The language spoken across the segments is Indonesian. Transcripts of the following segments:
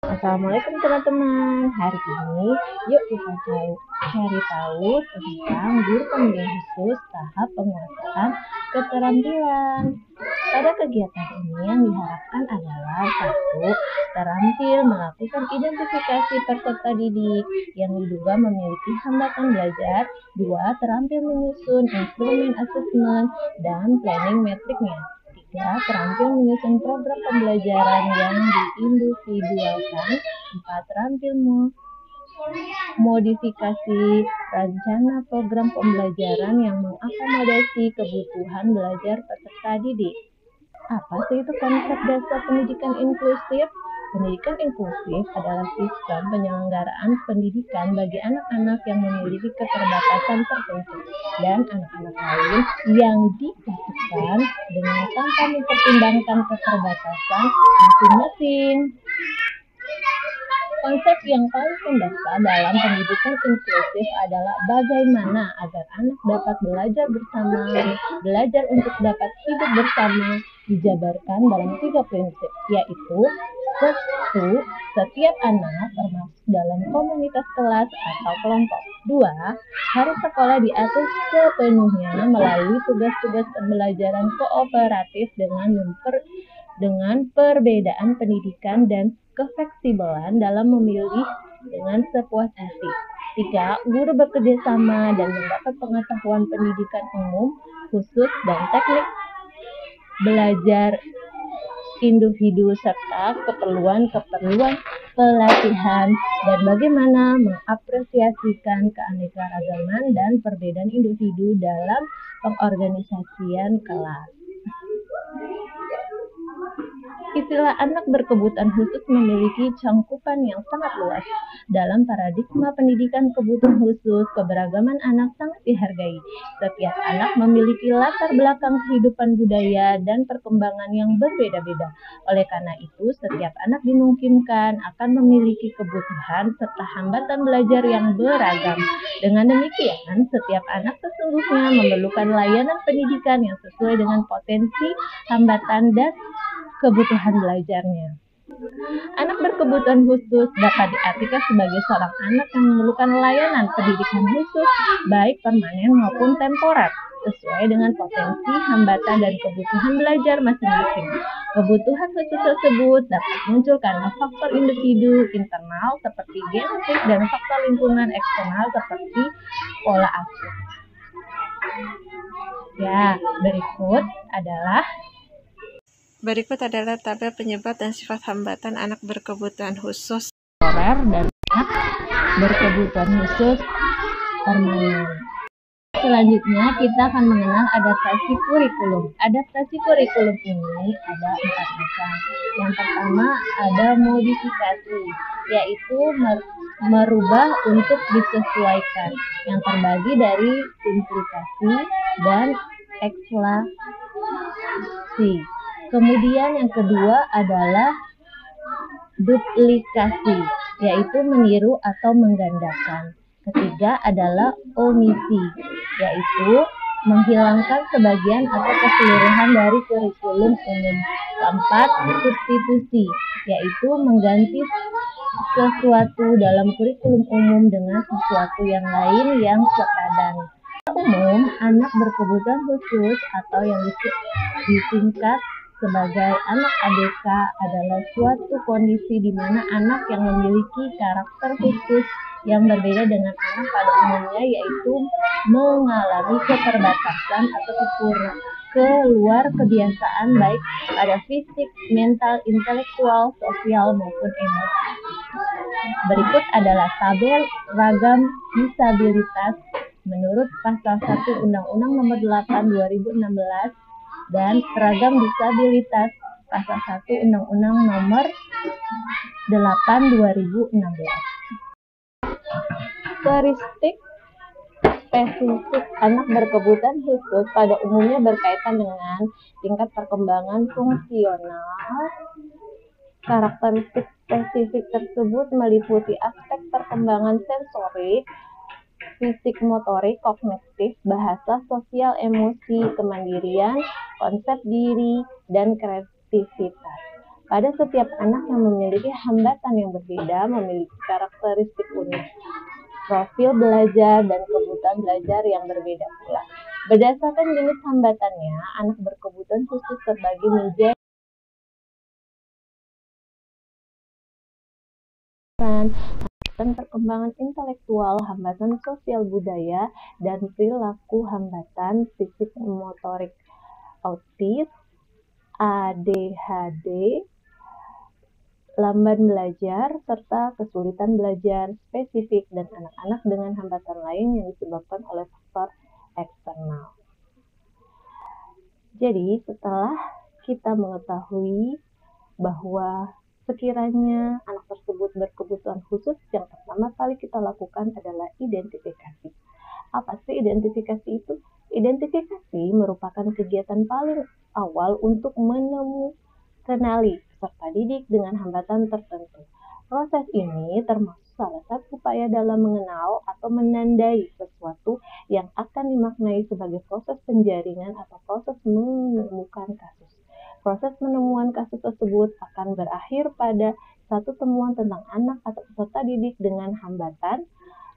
Assalamualaikum teman-teman. Hari ini yuk kita cari tahu tentang guru pembimbing khusus tahap penguasaan keterampilan. Pada kegiatan ini yang diharapkan adalah satu, terampil melakukan identifikasi peserta didik yang diduga memiliki hambatan belajar. Dua, terampil menyusun instrumen asesmen dan planning metriknya. 3. Terampil menyusun program pembelajaran yang diindividualkan. 4. Terampil modifikasi rencana program pembelajaran yang mengakomodasi kebutuhan belajar peserta didik. Apa sih itu konsep dasar pendidikan inklusif? Pendidikan inklusif adalah sistem penyelenggaraan pendidikan bagi anak-anak yang memiliki keterbatasan tertentu dan anak-anak lain yang disatukan dengan tanpa mempertimbangkan keterbatasan masing-masing. Konsep yang paling mendasar dalam pendidikan inklusif adalah bagaimana agar anak dapat belajar bersama, belajar untuk dapat hidup bersama, dijabarkan dalam 3 prinsip, yaitu 1. Setiap anak termasuk dalam komunitas kelas atau kelompok. 2. Hari sekolah diatur sepenuhnya melalui tugas-tugas pembelajaran kooperatif dengan perbedaan pendidikan dan kefleksibelan dalam memilih dengan sepuas hati. 3. Guru bekerja sama dan mendapat pengetahuan pendidikan umum, khusus, dan teknik belajar individu serta keperluan pelatihan dan bagaimana mengapresiasikan keanekaragaman dan perbedaan individu dalam pengorganisasian kelas. Istilah anak berkebutuhan khusus memiliki cangkupan yang sangat luas. Dalam paradigma pendidikan kebutuhan khusus, keberagaman anak sangat dihargai. Setiap anak memiliki latar belakang kehidupan budaya dan perkembangan yang berbeda-beda. Oleh karena itu, setiap anak dimungkinkan akan memiliki kebutuhan serta hambatan belajar yang beragam. Dengan demikian, setiap anak sesungguhnya memerlukan layanan pendidikan yang sesuai dengan potensi, hambatan, dan kebutuhan belajarnya. Anak berkebutuhan khusus dapat diartikan sebagai seorang anak yang memerlukan layanan pendidikan khusus, baik permanen maupun temporer, sesuai dengan potensi, hambatan, dan kebutuhan belajar masing-masing. Kebutuhan khusus tersebut dapat muncul karena faktor individu internal seperti genetik dan faktor lingkungan eksternal seperti pola asuh. Berikut adalah tabel penyebab dan sifat hambatan anak berkebutuhan khusus temporer dan anak berkebutuhan khusus permanen. Selanjutnya kita akan mengenal adaptasi kurikulum. Adaptasi kurikulum ini ada 4 macam. Yang pertama ada modifikasi, yaitu merubah untuk disesuaikan, yang terbagi dari simplifikasi dan eksplanasi. Kemudian yang kedua adalah duplikasi, yaitu meniru atau menggandakan. Ketiga adalah omisi, yaitu menghilangkan sebagian atau keseluruhan dari kurikulum umum. Keempat, substitusi, yaitu mengganti sesuatu dalam kurikulum umum dengan sesuatu yang lain yang sepadan. Umum, anak berkebutuhan khusus atau yang disingkat sebagai anak ABK adalah suatu kondisi di mana anak yang memiliki karakter khusus yang berbeda dengan anak pada umumnya, yaitu mengalami keterbatasan atau keluar kebiasaan baik pada fisik, mental, intelektual, sosial, maupun emosi. Berikut adalah tabel ragam disabilitas menurut Pasal 1 Undang-Undang Nomor 8 2016 dan ragam disabilitas Pasal 1 Undang-Undang Nomor 8 2016. Karakteristik spesifik anak berkebutuhan khusus pada umumnya berkaitan dengan tingkat perkembangan fungsional. Karakteristik spesifik tersebut meliputi aspek perkembangan sensorik, fisik, motorik, kognitif, bahasa, sosial, emosi, kemandirian, konsep diri, dan kreativitas. Pada setiap anak yang memiliki hambatan yang berbeda memiliki karakteristik unik, profil belajar dan kebutuhan belajar yang berbeda pula. Berdasarkan jenis hambatannya, anak berkebutuhan khusus terbagi menjadi hambatan perkembangan intelektual, hambatan sosial budaya, dan perilaku, hambatan fisik motorik, autis, ADHD, lamban belajar, serta kesulitan belajar spesifik, dan anak-anak dengan hambatan lain yang disebabkan oleh faktor eksternal. Jadi, setelah kita mengetahui bahwa sekiranya anak tersebut berkebutuhan khusus, yang pertama kali kita lakukan adalah identifikasi. Apa sih identifikasi itu? Identifikasi merupakan kegiatan paling awal untuk kenali peserta didik dengan hambatan tertentu. Proses ini termasuk salah satu upaya dalam mengenal atau menandai sesuatu yang akan dimaknai sebagai proses penjaringan atau proses menemukan kasus. Proses penemuan kasus tersebut akan berakhir pada satu temuan tentang anak atau peserta didik dengan hambatan,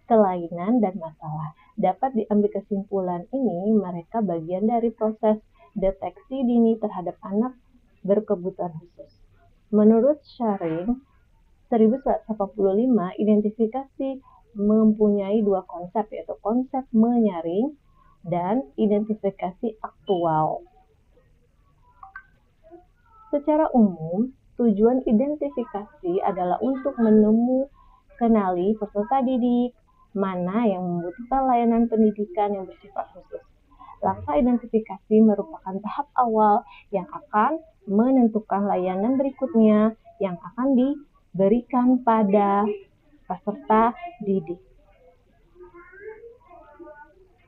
kelainan, dan masalah. Dapat diambil kesimpulan ini, mereka bagian dari proses deteksi dini terhadap anak berkebutuhan khusus. Menurut Sharing 1985, identifikasi mempunyai dua konsep, yaitu konsep menyaring dan identifikasi aktual. Secara umum, tujuan identifikasi adalah untuk kenali peserta didik mana yang membutuhkan layanan pendidikan yang bersifat khusus. Langkah identifikasi merupakan tahap awal yang akan menentukan layanan berikutnya yang akan diberikan pada peserta didik.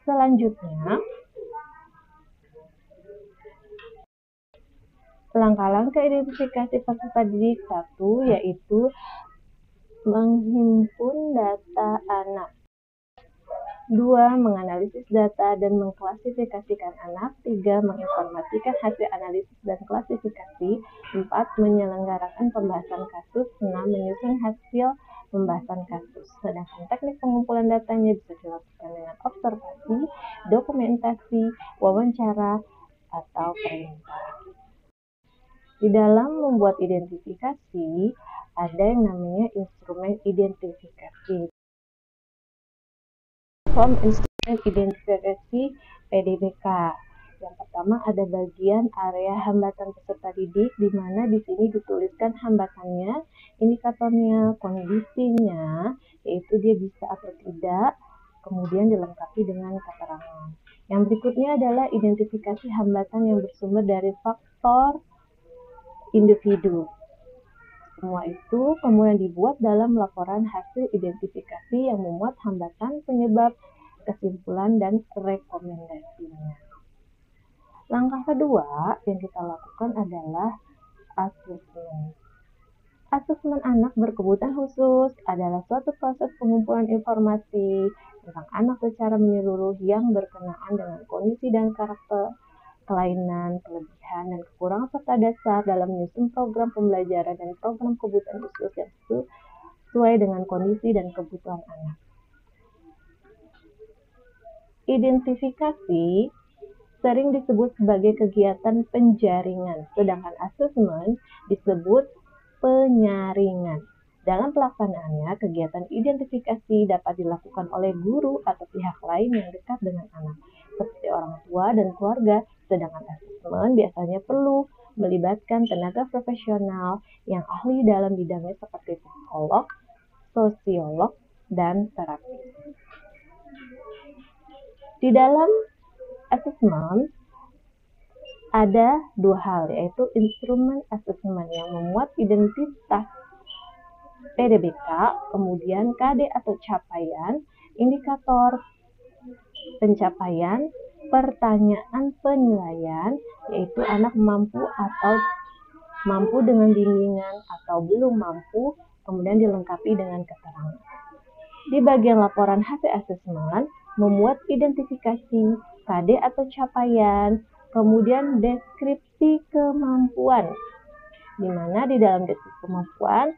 Selanjutnya, langkah-langkah identifikasi peserta didik 1 yaitu menghimpun data anak. 2. Menganalisis data dan mengklasifikasikan anak. 3. Menginformasikan hasil analisis dan klasifikasi. 4. Menyelenggarakan pembahasan kasus. 6. Menyusun hasil pembahasan kasus. Sedangkan teknik pengumpulan datanya bisa dilakukan dengan observasi, dokumentasi, wawancara, atau perintah. Di dalam membuat identifikasi, ada yang namanya instrumen identifikasi. Form instrumen identifikasi PDBK. Yang pertama ada bagian area hambatan peserta didik, di mana di sini dituliskan hambatannya, indikatornya, kondisinya, yaitu dia bisa atau tidak, kemudian dilengkapi dengan keterangan. Yang berikutnya adalah identifikasi hambatan yang bersumber dari faktor individu. Semua itu kemudian dibuat dalam laporan hasil identifikasi yang memuat hambatan, penyebab, kesimpulan, dan rekomendasinya. Langkah kedua yang kita lakukan adalah asesmen. Asesmen anak berkebutuhan khusus adalah suatu proses pengumpulan informasi tentang anak secara menyeluruh yang berkenaan dengan kondisi dan karakter, kelainan, kelebihan, dan kekurangan serta dasar dalam menyusun program pembelajaran dan program kebutuhan khusus yang sesuai dengan kondisi dan kebutuhan anak. Identifikasi sering disebut sebagai kegiatan penjaringan, sedangkan asesmen disebut penyaringan. Dalam pelaksanaannya, kegiatan identifikasi dapat dilakukan oleh guru atau pihak lain yang dekat dengan anak, seperti orang tua dan keluarga, sedangkan asesmen biasanya perlu melibatkan tenaga profesional yang ahli dalam bidangnya seperti psikolog, sosiolog, dan terapis. Di dalam asesmen ada dua hal, yaitu instrumen asesmen yang memuat identitas PDBK, kemudian KD atau capaian, indikator pencapaian, pertanyaan penilaian, yaitu anak mampu atau mampu dengan bimbingan atau belum mampu, kemudian dilengkapi dengan keterangan. Di bagian laporan hasil asesmen, memuat identifikasi, KD atau capaian, kemudian deskripsi kemampuan, di mana di dalam deskripsi kemampuan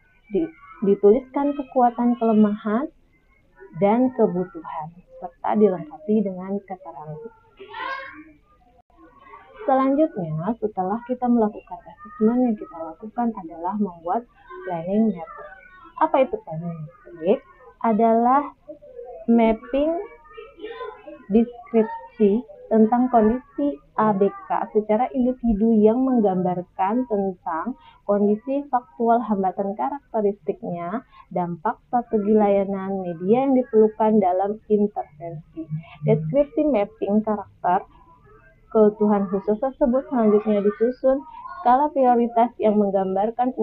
dituliskan kekuatan, kelemahan, dan kebutuhan, serta dilengkapi dengan keterangan. Selanjutnya, setelah kita melakukan asesmen, yang kita lakukan adalah membuat planning matrix. Apa itu planning matrix? Adalah mapping deskripsi tentang kondisi ABK secara individu yang menggambarkan tentang kondisi faktual, hambatan karakteristiknya, dampak, strategi layanan, media yang diperlukan dalam intervensi. Deskripsi mapping karakter kebutuhan khusus tersebut selanjutnya disusun skala prioritas yang menggambarkan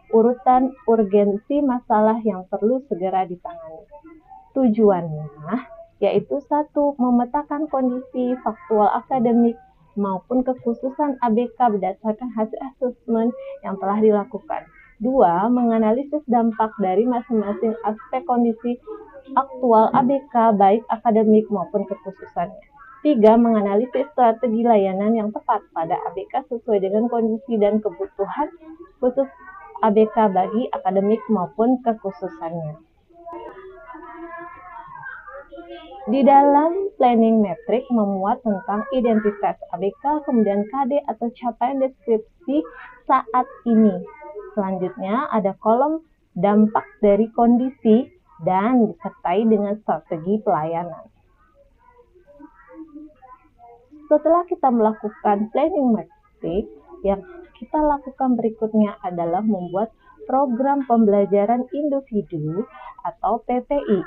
urutan urgensi masalah yang perlu segera ditangani. Tujuannya yaitu 1. Memetakan kondisi faktual akademik maupun kekhususan ABK berdasarkan hasil asesmen yang telah dilakukan. 2. Menganalisis dampak dari masing-masing aspek kondisi aktual ABK baik akademik maupun kekhususannya. 3. Menganalisis strategi layanan yang tepat pada ABK sesuai dengan kondisi dan kebutuhan khusus ABK bagi akademik maupun kekhususannya. Di dalam planning matrix memuat tentang identitas ABK, kemudian KD atau capaian deskripsi saat ini. Selanjutnya ada kolom dampak dari kondisi dan disertai dengan strategi pelayanan. Setelah kita melakukan planning matrix, yang kita lakukan berikutnya adalah membuat program pembelajaran individu atau PPI.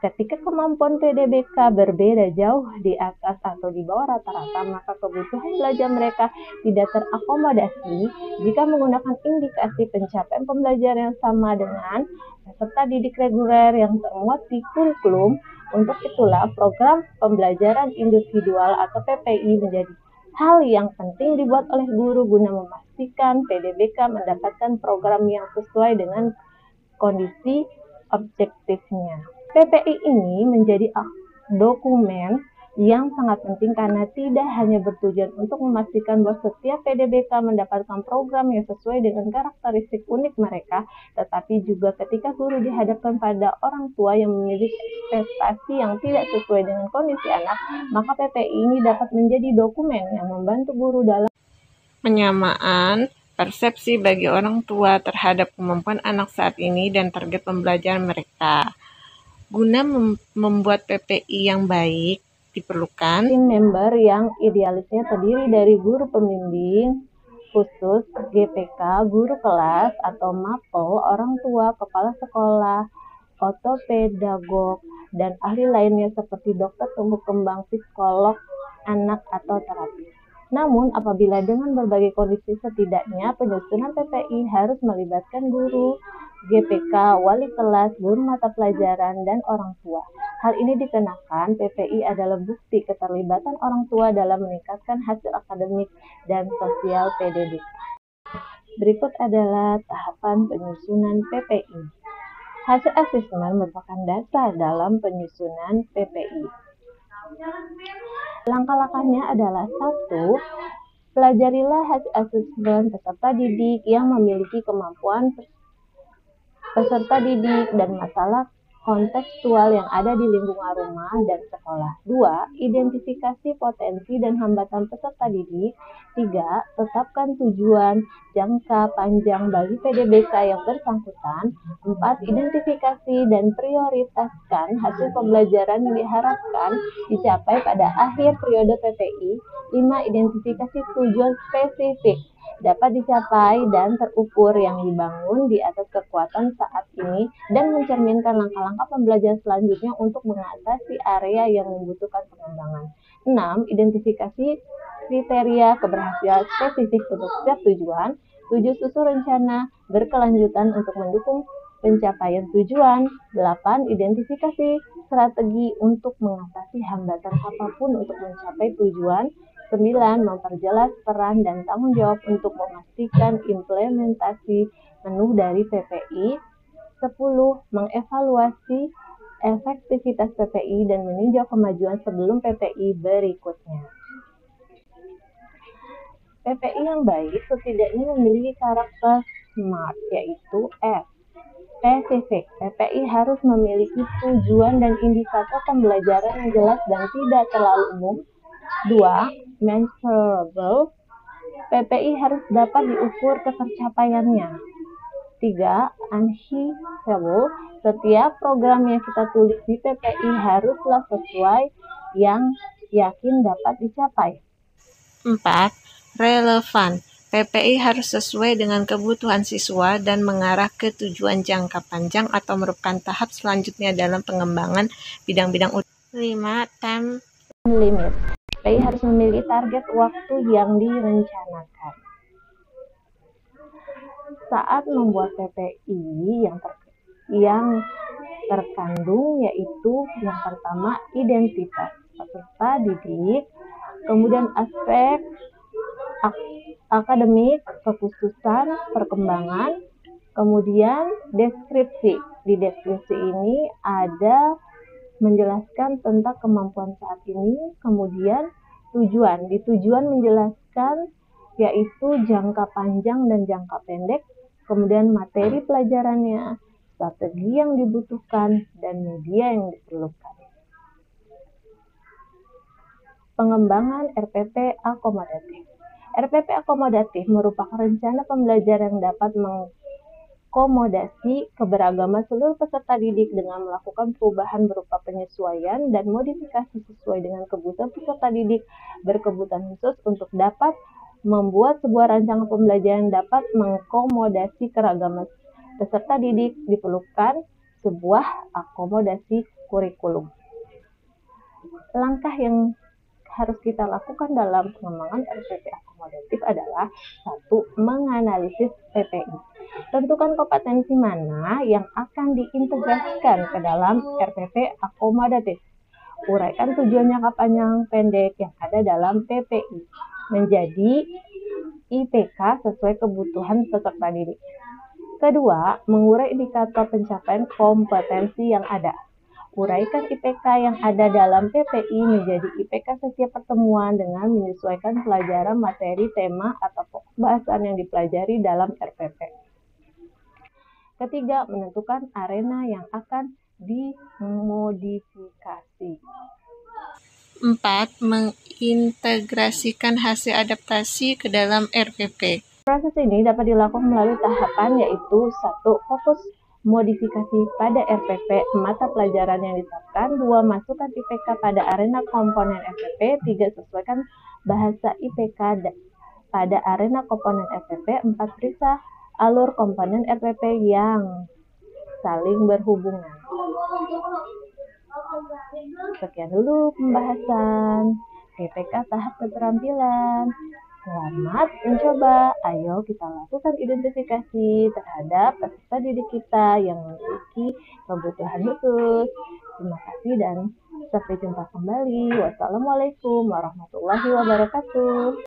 Ketika kemampuan PDBK berbeda jauh di atas atau di bawah rata-rata, maka kebutuhan belajar mereka tidak terakomodasi jika menggunakan indikasi pencapaian pembelajaran yang sama dengan peserta didik reguler yang termuat di kurikulum. Untuk itulah program pembelajaran individual atau PPI menjadi hal yang penting dibuat oleh guru guna memastikan PDBK mendapatkan program yang sesuai dengan kondisi objektifnya. PPI ini menjadi dokumen yang sangat penting karena tidak hanya bertujuan untuk memastikan bahwa setiap PDBK mendapatkan program yang sesuai dengan karakteristik unik mereka, tetapi juga ketika guru dihadapkan pada orang tua yang memiliki ekspektasi yang tidak sesuai dengan kondisi anak, maka PPI ini dapat menjadi dokumen yang membantu guru dalam Penyamaan persepsi bagi orang tua terhadap kemampuan anak saat ini dan target pembelajaran mereka. Guna membuat PPI yang baik, diperlukan tim member yang idealisnya terdiri dari guru pembimbing khusus, GPK, guru kelas atau MAPO, orang tua, kepala sekolah, ortopedagog, dan ahli lainnya seperti dokter tumbuh kembang, psikolog anak, atau terapis. Namun, apabila dengan berbagai kondisi, setidaknya penyusunan PPI harus melibatkan guru, GPK, wali kelas, guru mata pelajaran, dan orang tua. Hal ini dikarenakan PPI adalah bukti keterlibatan orang tua dalam meningkatkan hasil akademik dan sosial PDBK. Berikut adalah tahapan penyusunan PPI. Hasil asesmen merupakan dasar dalam penyusunan PPI. Langkah-langkahnya adalah 1. Pelajarilah hasil asesmen peserta didik yang memiliki kemampuan peserta didik dan masalah kontekstual yang ada di lingkungan rumah dan sekolah. 2. Identifikasi potensi dan hambatan peserta didik. 3. Tetapkan tujuan jangka panjang bagi PDBK yang bersangkutan. 4. Identifikasi dan prioritaskan hasil pembelajaran yang diharapkan dicapai pada akhir periode PPI. 5. Identifikasi tujuan spesifik dapat dicapai dan terukur yang dibangun di atas kekuatan saat ini dan mencerminkan langkah-langkah pembelajaran selanjutnya untuk mengatasi area yang membutuhkan pengembangan. 6. Identifikasi kriteria keberhasilan spesifik untuk setiap tujuan. 7. Susun rencana berkelanjutan untuk mendukung pencapaian tujuan. 8. Identifikasi strategi untuk mengatasi hambatan apapun untuk mencapai tujuan. 9. Memperjelas peran dan tanggung jawab untuk memastikan implementasi penuh dari PPI. 10. Mengevaluasi efektivitas PPI dan meninjau kemajuan sebelum PPI berikutnya. PPI yang baik setidaknya memiliki karakter SMART, yaitu S. Spesifik. PPI harus memiliki tujuan dan indikator pembelajaran yang jelas dan tidak terlalu umum. 2. Measurable. PPI harus dapat diukur ketercapaiannya. 3. Achievable. Setiap program yang kita tulis di PPI haruslah sesuai yang yakin dapat dicapai. 4. Relevan. PPI harus sesuai dengan kebutuhan siswa dan mengarah ke tujuan jangka panjang atau merupakan tahap selanjutnya dalam pengembangan bidang-bidang utama. 5. Time limit. PPI harus memiliki target waktu yang direncanakan. Saat membuat PPI yang terkandung yaitu yang pertama identitas peserta didik, kemudian aspek akademik, kekhususan, perkembangan, kemudian deskripsi. Di deskripsi ini ada menjelaskan tentang kemampuan saat ini, kemudian tujuan. Di tujuan menjelaskan yaitu jangka panjang dan jangka pendek, kemudian materi pelajarannya, strategi yang dibutuhkan, dan media yang diperlukan. Pengembangan RPP akomodatif. RPP akomodatif merupakan rencana pembelajaran yang dapat mengakomodasi keberagaman seluruh peserta didik dengan melakukan perubahan berupa penyesuaian dan modifikasi sesuai dengan kebutuhan peserta didik berkebutuhan khusus untuk dapat membuat sebuah rancangan pembelajaran yang dapat mengakomodasi keragaman peserta didik. Diperlukan sebuah akomodasi kurikulum. Langkah yang harus kita lakukan dalam pengembangan RPP akomodatif adalah 1. Menganalisis PPI. Tentukan kompetensi mana yang akan diintegrasikan ke dalam RPP akomodatif. Uraikan tujuan jangka panjang pendek yang ada dalam PPI menjadi IPK sesuai kebutuhan peserta didik. Kedua, mengurai indikator pencapaian kompetensi yang ada. Uraikan IPK yang ada dalam PPI menjadi IPK setiap pertemuan dengan menyesuaikan pelajaran materi, tema, atau pokok bahasan yang dipelajari dalam RPP. Ketiga, menentukan arena yang akan dimodifikasi. 4. Mengintegrasikan hasil adaptasi ke dalam RPP. Proses ini dapat dilakukan melalui tahapan yaitu 1. Fokus modifikasi pada RPP mata pelajaran yang ditetapkan. 2. Masukkan IPK pada arena komponen RPP. 3. Sesuaikan bahasa IPK pada arena komponen RPP. 4. Periksa alur komponen RPP yang saling berhubungan. Sekian dulu pembahasan IPK tahap keterampilan. Selamat mencoba. Ayo kita lakukan identifikasi terhadap peserta didik kita yang memiliki kebutuhan khusus. Terima kasih dan sampai jumpa kembali. Wassalamualaikum warahmatullahi wabarakatuh.